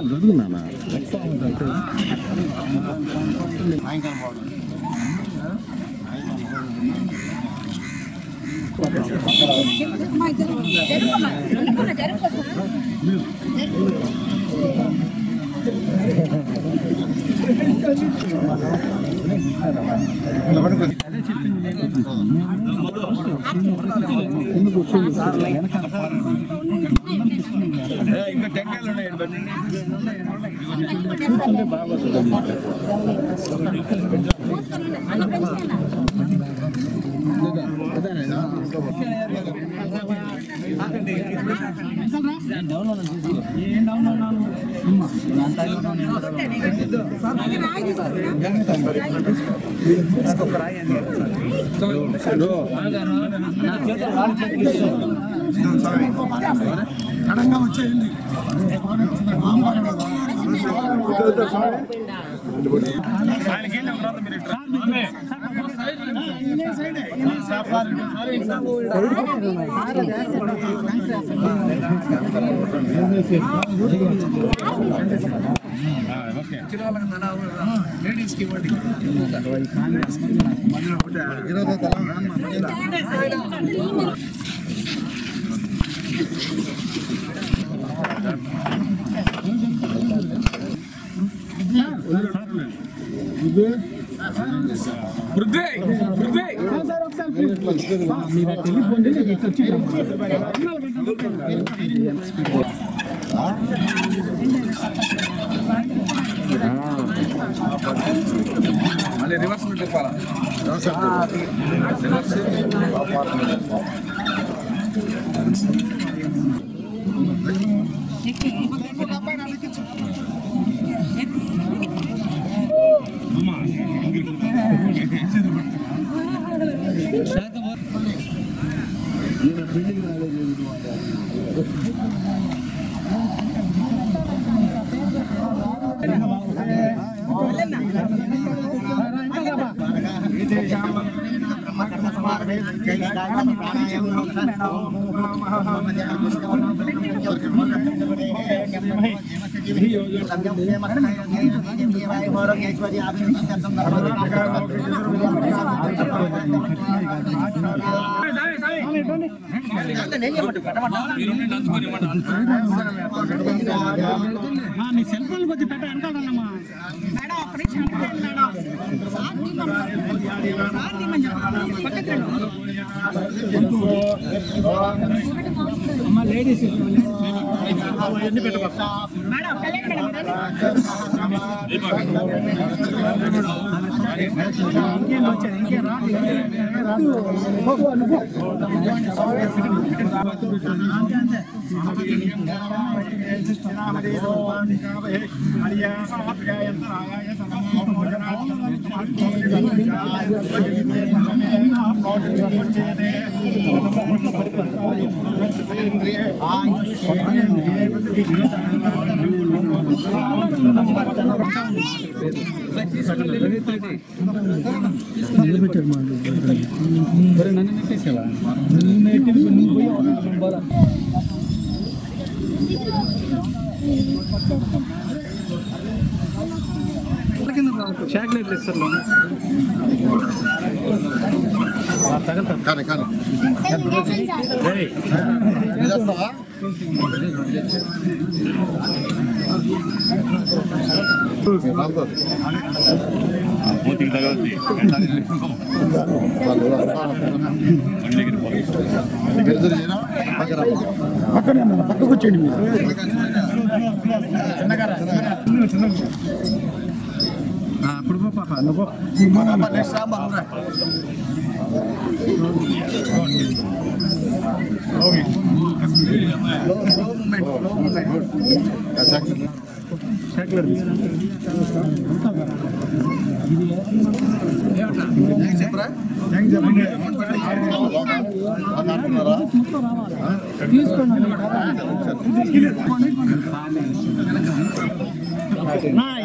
జరుగుతున్నా ఇంకా టెంకాయలు ఉన్నాయి కడంగా వచ్చేయండి లేడీస్కి ఇవ్వండి మళ్ళీ రివర్స్ చెప్పాలా నీ సెల్ ఫోన్ కొద్ది పెట్ట వెనకాలమ్మా లేడీస్ ఎన్ని పెట్టబా ఇంకేం వచ్చాయి ఇంకేం రాదు నన్ను నెట్టేసావా చాక్లెట్లు ఇస్తారు పక్కకు వచ్చేయండి మీరు అప్పుడు పాప నువ్వు చెప్పరా తీసుకోండి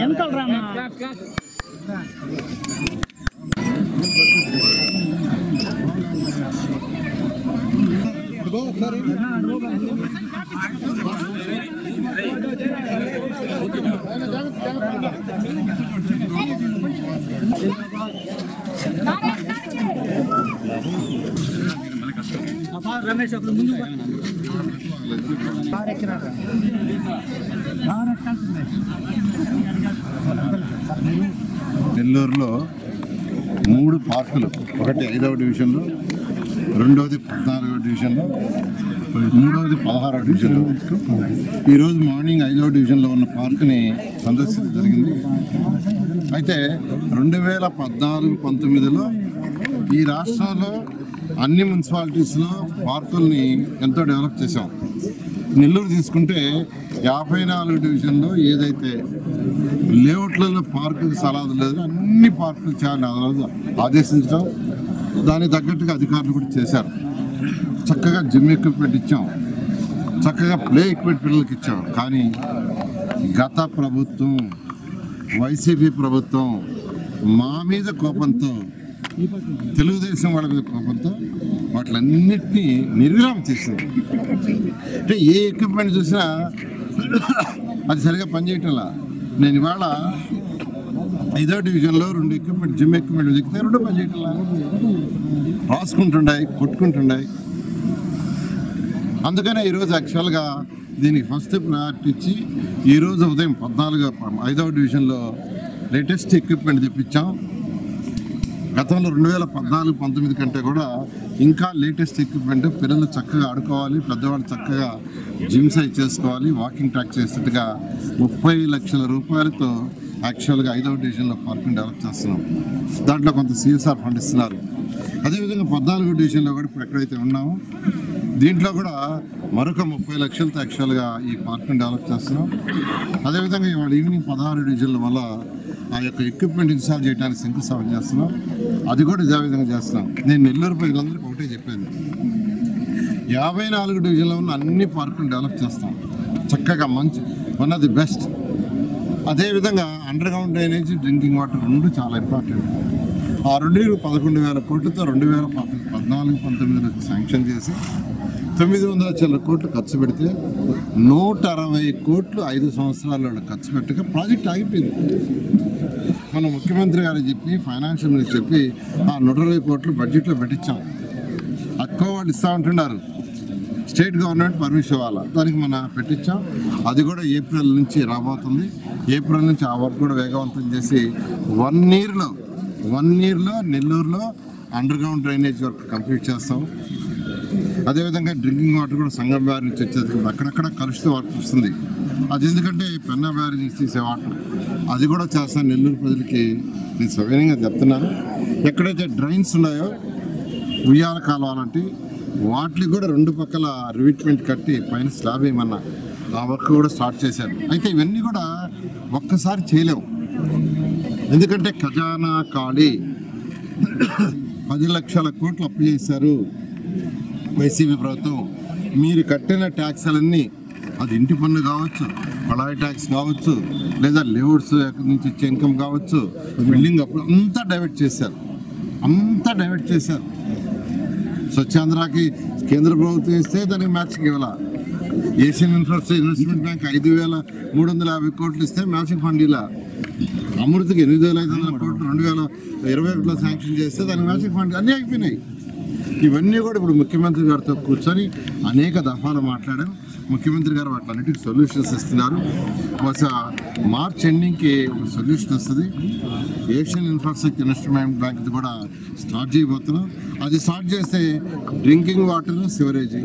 ఎంత రమేష్ అప్పుడు ముందు నెల్లూరులో 3 పార్కులు, ఒకటి 5వ డివిజన్లో, రెండవది 14వ డివిజన్లో, మూడవది 16వ డివిజన్లో. ఈరోజు మార్నింగ్ 5వ డివిజన్లో ఉన్న పార్కుని సందర్శించడం జరిగింది. అయితే 2014-19లో ఈ రాష్ట్రంలో అన్ని మున్సిపాలిటీస్లో పార్కుల్ని ఎంతో డెవలప్ చేశాం. నెల్లూరు తీసుకుంటే 54 డివిజన్లో ఏదైతే లేఅవుట్లలో పార్కుకి సలహాలు లేదు, అన్ని పార్కులు చాలా ఆదేశించడం, దానికి తగ్గట్టుగా అధికారులు కూడా చేశారు. చక్కగా జిమ్ ఎక్విప్మెంట్ ఇచ్చాం, చక్కగా ప్లే ఎక్విప్మెంట్ పిల్లలకి ఇచ్చాం. కానీ గత ప్రభుత్వం, వైసీపీ ప్రభుత్వం మా మీద కోపంతో, తెలుగుదేశం వాళ్ళ మీద కోపంతో వాటిలన్నిటినీ నిర్విరామం చేసింది. అంటే ఏ ఎక్విప్మెంట్ చూసినా అది సరిగా పనిచేయటంలా. నేను ఇవాళ 5వ డివిజన్లో 2 ఎక్విప్మెంట్, జిమ్ ఎక్విప్మెంట్ దిగితే 2 పనిచేయటంలా, రాసుకుంటుండాయి, కొట్టుకుంటుండాయి. అందుకనే ఈరోజు యాక్చువల్గా దీనికి ఫస్ట్ ప్రయారిటీ ఇచ్చి ఈరోజు ఉదయం 5వ డివిజన్లో లేటెస్ట్ ఎక్విప్మెంట్ తెప్పించాం. గతంలో 2014-19 కంటే కూడా ఇంకా లేటెస్ట్ ఎక్విప్మెంట్, పిల్లలు చక్కగా ఆడుకోవాలి, పెద్దవాళ్ళు చక్కగా జిమ్ సైజ్ చేసుకోవాలి, వాకింగ్ ట్రాక్ చేసేట్టుగా 30 లక్షల రూపాయలతో యాక్చువల్గా 5వ డివిజన్లో పార్కుని డెవలప్ చేస్తున్నాం. దాంట్లో కొంత CSR ఫండ్ ఇస్తున్నారు. అదేవిధంగా 14వ డివిజన్లో కూడా ఇప్పుడు ఎక్కడైతే ఉన్నామో దీంట్లో కూడా మరొక 30 లక్షలతో యాక్చువల్గా ఈ పార్కుని డెవలప్ చేస్తున్నాం. అదేవిధంగా ఇవాళ ఈవినింగ్ 16 డివిజన్ల వల్ల ఆ యొక్క ఎక్విప్మెంట్ ఇన్స్టాల్ చేయడానికి శంకుస్థాపన చేస్తున్నాం. అది కూడా ఇదే విధంగా చేస్తున్నాం. నేను నెల్లూరు ప్రజలందరికీ ఒకటే చెప్పాను, 54 డివిజన్లో ఉన్న అన్ని పార్కులు డెవలప్ చేస్తాం. చక్కగా మంచి వన్ ఆఫ్ ది బెస్ట్. అదేవిధంగా under ground drainage, drinking water 2 చాలా ఇంపార్టెంట్. ఆ 11,000 కోట్లతో 2014-19 శాంక్షన్ చేసి 900 చిల్లర కోట్లు ఖర్చు పెడితే 160 కోట్లు 5 సంవత్సరాల్లో ఖర్చు పెట్టక ప్రాజెక్ట్ ఆగిపోయింది. మన ముఖ్యమంత్రి గారు చెప్పి, ఫైనాన్షియల్ మినిస్టర్ చెప్పి ఆ 120 కోట్లు బడ్జెట్లో పెట్టించాం. ఎక్కువ వాళ్ళు ఇస్తూ ఉంటున్నారు, స్టేట్ గవర్నమెంట్ పర్మిషన్ ఇవ్వాలి, దానికి మనం పెట్టించాం. అది కూడా ఏప్రిల్ నుంచి రాబోతుంది. ఏప్రిల్ నుంచి ఆ వర్క్ కూడా వేగవంతం చేసి 1 ఇయర్లో నెల్లూరులో under ground drainage work complete చేస్తాం. అదేవిధంగా డ్రింకింగ్ వాటర్ కూడా సంగం బ్యారేజ్ నుంచి వచ్చేది, అక్కడక్కడ కలుషిత వాటర్ వస్తుంది. అది ఎందుకంటే పెన్నా బ్యారేజ్ నుంచి తీసే వాటర్, అది కూడా చేస్తాను. నెల్లూరు ప్రజలకి నేను సవినయంగా చెప్తున్నాను. ఎక్కడైతే డ్రైన్స్ ఉన్నాయో ఉయ్యాల కాలువలాంటి వాటికి కూడా 2 పక్కల రివిట్మెంట్ కట్టి పైన స్లాబ్ ఏమన్నా ఆ వర్క్ కూడా స్టార్ట్ చేశారు. అయితే ఇవన్నీ కూడా ఒక్కసారి చేయలేము, ఎందుకంటే ఖజానా ఖాళీ. 10 లక్షల కోట్లు అప్పు చేశారు వైసీపీ ప్రభుత్వం. మీరు కట్టిన ట్యాక్స్లన్నీ, అది ఇంటి పన్ను కావచ్చు, పడాయి ట్యాక్స్ కావచ్చు, లేదా లేఅవుట్స్ నుంచి వచ్చే ఇన్కమ్ కావచ్చు, బిల్డింగ్ అప్పుడు అంతా డైవర్ట్ చేశారు. స్వచ్ఛాంధ్రకి కేంద్ర ప్రభుత్వం ఇస్తే దానికి మ్యాచింగ్ ఇవ్వాల. ఏషియన్ ఇన్వెస్ట్మెంట్ బ్యాంక్ 5,350 కోట్లు ఇస్తే మ్యాచింగ్ ఫండ్ ఇలా. అమృతకి 8,500 కోట్లు 2021లో శాంక్షన్ చేస్తే దానికి మ్యాచింగ్ ఫండ్ అన్నీ అయిపోయినాయి. ఇవన్నీ కూడా ఇప్పుడు ముఖ్యమంత్రి గారితో కూర్చొని అనేక దఫాలు మాట్లాడాం. ముఖ్యమంత్రి గారు వాటిలన్నిటికీ సొల్యూషన్స్ ఇస్తున్నారు. బహుశా మార్చ్ ఎండింగ్కి ఒక సొల్యూషన్ వస్తుంది. ఏషియన్ ఇన్ఫ్రాస్ట్రక్చర్ ఇన్వెస్ట్మెంట్ బ్యాంక్ కూడా స్టార్ట్ చేయబోతున్నాం. అది స్టార్ట్ చేస్తే డ్రింకింగ్ వాటర్, సివరేజీ,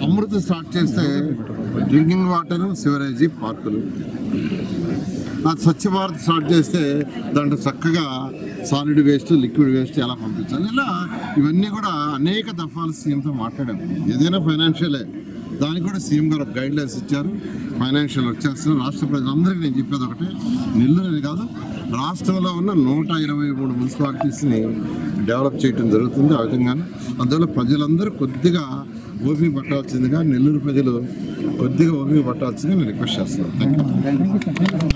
అమృత స్టార్ట్ చేస్తే డ్రింకింగ్ వాటర్, సివరేజీ, పార్కులు. స్వచ్ఛ భారత్ స్టార్ట్ చేస్తే దాంట్లో చక్కగా సాలిడ్ వేస్ట్, లిక్విడ్ వేస్ట్ ఎలా పంపించాలి, ఇలా ఇవన్నీ కూడా అనేక దఫాలు సీఎంతో మాట్లాడాం. ఏదైనా ఫైనాన్షియలే, దానికి కూడా సీఎం గారు గైడ్ లైన్స్ ఇచ్చారు. ఫైనాన్షియల్ వచ్చేస్తున్నారు. రాష్ట్ర ప్రజలందరికీ నేను చెప్పేది ఒకటే, నెల్లూరు కాదు రాష్ట్రంలో ఉన్న 123 మున్సిపాలిటీస్ని డెవలప్ చేయడం జరుగుతుంది. ఆ విధంగానే అందువల్ల ప్రజలందరూ కొద్దిగా ఓపిక పట్టాల్సిందిగా, నెల్లూరు ప్రజలు కొద్దిగా ఓపిక పట్టాల్సిందిగా నేను రిక్వెస్ట్ చేస్తున్నాను. Thank you.